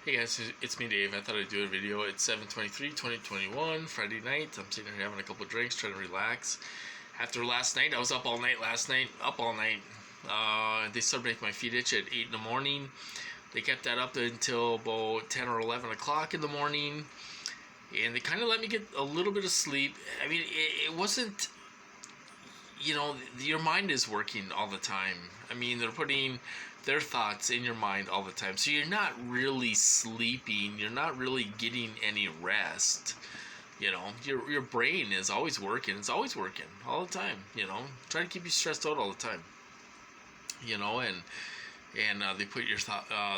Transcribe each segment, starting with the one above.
Hey guys, it's me Dave. I thought I'd do a video. It's 7/23/2021, Friday night. I'm sitting here having a couple drinks, trying to relax. After last night, I was up all night last night, up all night. They started making my feet itch at 8 in the morning. They kept that up until about 10 or 11 o'clock in the morning. And they kind of let me get a little bit of sleep. I mean, it wasn't, your mind is working all the time. I mean, they're putting their thoughts in your mind all the time. So you're not really sleeping. You're not really getting any rest. Your brain is always working. It's always working all the time. Try to keep you stressed out all the time. And they put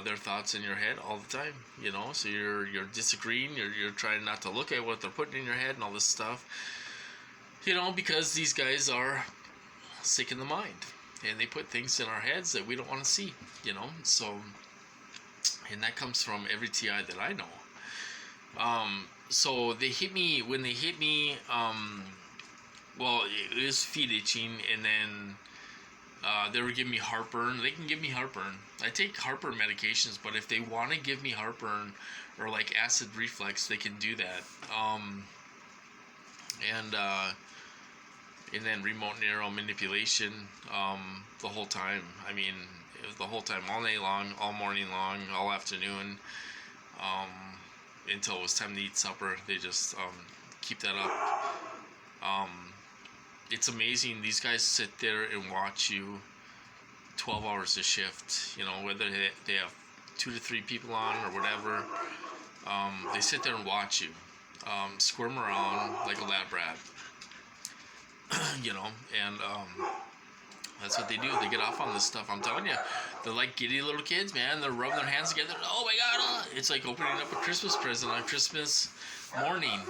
their thoughts in your head all the time. So you're disagreeing. You're trying not to look at what they're putting in your head and all this stuff. Because these guys are sick in the mind, and they put things in our heads that we don't want to see. So, and that comes from every TI that I know. So they hit me when they hit me. Well, it was feet itching, and then they were giving me heartburn. They can give me heartburn. I take heartburn medications, but if they want to give me heartburn or like acid reflux, they can do that. And then remote neural manipulation the whole time. I mean, it was the whole time, all night long, all morning long, all afternoon, until it was time to eat supper. They just keep that up. It's amazing. These guys sit there and watch you 12 hours a shift, whether they have 2 to 3 people on or whatever. They sit there and watch you squirm around like a lab rat. And that's what they do. They get off on this stuff. I'm telling you, they're like giddy little kids, man. They're rubbing their hands together. Oh my God! It's like opening up a Christmas present on Christmas morning.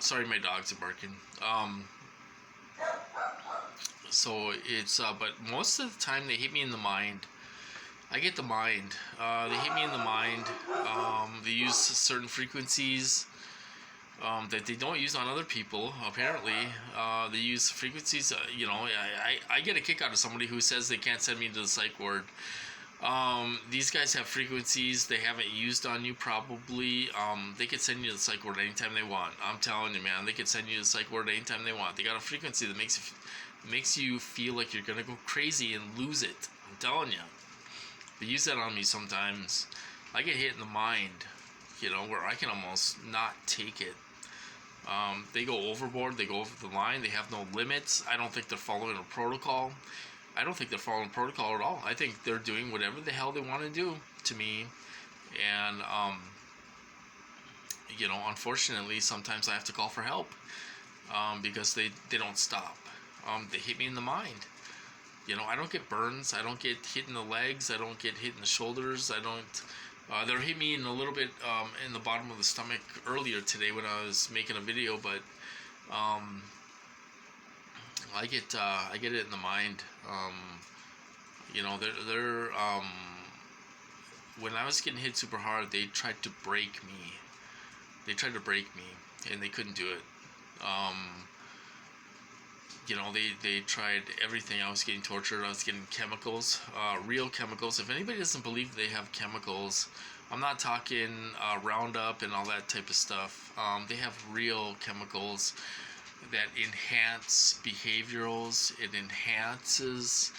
Sorry, my dogs are barking. So it's but most of the time they hit me in the mind. I get the mind. They hit me in the mind. They use certain frequencies that they don't use on other people. Apparently, they use frequencies. I get a kick out of somebody who says they can't send me to the psych ward. These guys have frequencies they haven't used on you probably. They could send you to the psych ward anytime they want. I'm telling you, man, they could send you to the psych ward anytime they want. They got a frequency that makes you feel like you're gonna go crazy and lose it. I'm telling you. They use that on me sometimes. I get hit in the mind, where I can almost not take it. They go overboard. They go over the line. They have no limits. I don't think they're following a protocol. I don't think they're following protocol at all. I think they're doing whatever the hell they want to do to me. And, unfortunately, sometimes I have to call for help because they don't stop. They hit me in the mind. I don't get burns. I don't get hit in the legs. I don't get hit in the shoulders. I don't... They hit me in a little bit in the bottom of the stomach earlier today when I was making a video, but I get it in the mind. They're when I was getting hit super hard, they tried to break me. And they couldn't do it. They tried everything. I was getting tortured. I was getting chemicals, real chemicals. If anybody doesn't believe they have chemicals, I'm not talking Roundup and all that type of stuff. They have real chemicals that enhance behaviorals. It enhances.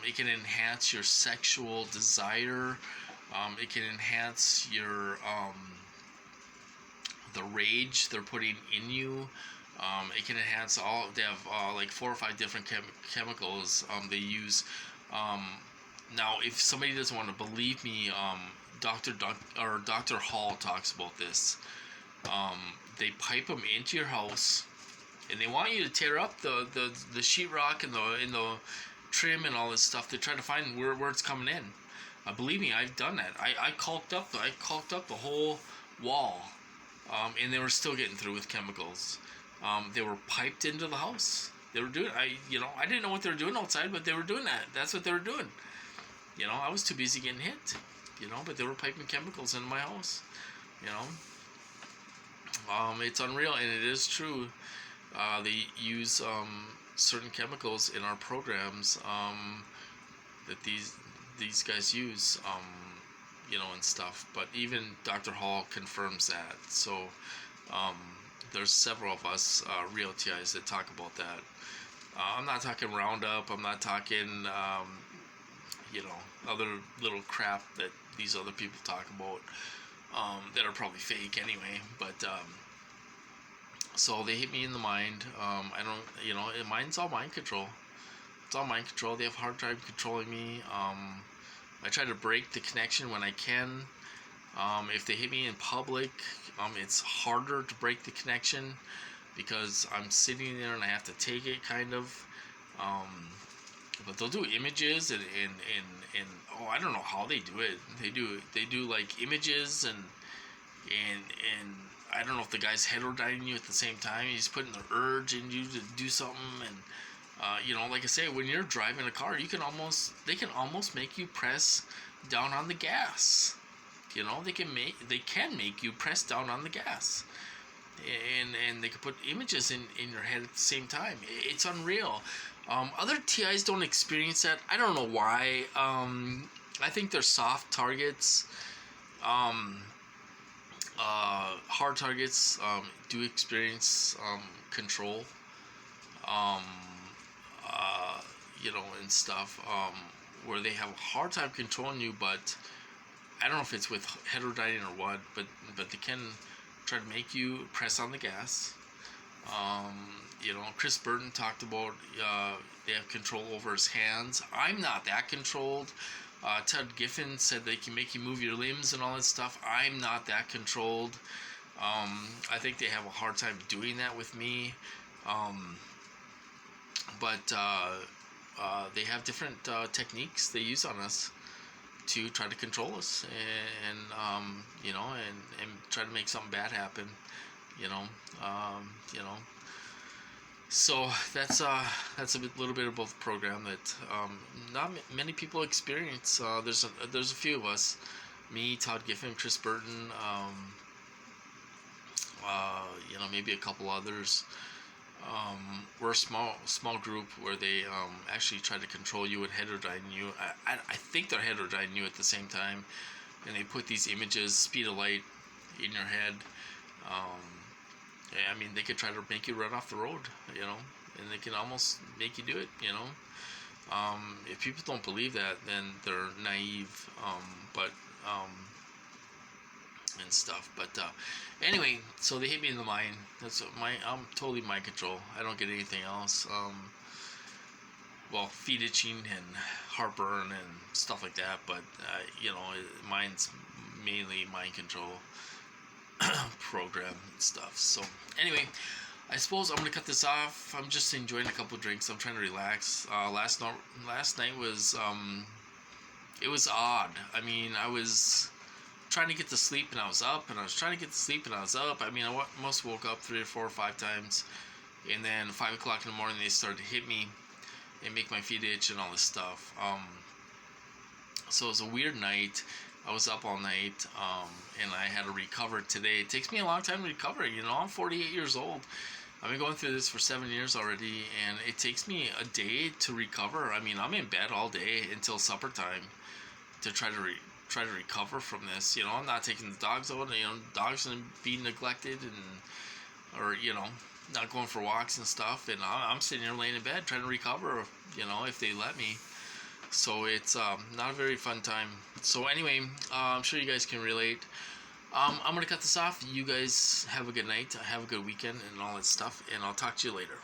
It can enhance your sexual desire. It can enhance your the rage they're putting in you. It can enhance all. They have like 4 or 5 different chemicals they use. Now, if somebody doesn't want to believe me, Dr. Hall talks about this. They pipe them into your house, and they want you to tear up the sheetrock and the trim and all this stuff to try to find where it's coming in. Believe me, I've done that. I caulked up the whole wall, and they were still getting through with chemicals. They were piped into the house. They were doing. I didn't know what they were doing outside, but they were doing that. That's what they were doing. I was too busy getting hit. But they were piping chemicals into my house. It's unreal, and it is true. They use certain chemicals in our programs that these guys use. and stuff. But even Dr. Hall confirms that. So there's several of us real TIs that talk about that. I'm not talking Roundup. I'm not talking other little crap that these other people talk about that are probably fake anyway. But so they hit me in the mind. I don't, mine's all mind control. It's all mind control. They have a hard time controlling me. I try to break the connection when I can. If they hit me in public, it's harder to break the connection because I'm sitting there and I have to take it, kind of. But they'll do images and I don't know how they do it. They do like images and I don't know if the guy's heterodyning you at the same time. He's putting the urge in you to do something, and like I say, when you're driving a car, they can almost make you press down on the gas. They can make you press down on the gas, and they can put images in your head at the same time. It's unreal. Other TIs don't experience that. I don't know why. I think they're soft targets. Hard targets do experience control, and stuff, where they have a hard time controlling you. But I don't know if it's with heterodyning or what, but they can try to make you press on the gas. Chris Burton talked about they have control over his hands. I'm not that controlled. Todd Giffen said they can make you move your limbs and all that stuff. I'm not that controlled. I think they have a hard time doing that with me. But they have different techniques they use on us to try to control us and try to make something bad happen. So that's a little bit about the program that not many people experience. There's a few of us, me, Todd Giffen, Chris Burton, maybe a couple others. We're a small group where they actually try to control you and heterodyne you. I think they're heterodyne you at the same time, and they put these images, speed of light, in your head. They could try to make you run off the road, and they can almost make you do it, If people don't believe that, then they're naive, and stuff. But anyway, so they hit me in the mind. I'm totally mind control. I don't get anything else. Feet itching and heartburn and stuff like that, but mine's mainly mind control program and stuff. So anyway, I suppose I'm gonna cut this off. I'm just enjoying a couple drinks. I'm trying to relax. Last night was it was odd. I was trying to get to sleep and I was up, and I was trying to get to sleep and I was up. I must woke up 3 or 4 or 5 times, and then 5 o'clock in the morning they started to hit me and make my feet itch and all this stuff. So it was a weird night. I was up all night, and I had to recover today. It takes me a long time to recover. I'm 48 years old. I've been going through this for 7 years already, and it takes me a day to recover. I'm in bed all day until supper time to try to recover from this. I'm not taking the dogs out. Dogs are being neglected, or not going for walks and stuff. And I'm sitting here laying in bed trying to recover. If they let me. So it's not a very fun time. So anyway, I'm sure you guys can relate. I'm going to cut this off. You guys have a good night. Have a good weekend and all that stuff. And I'll talk to you later.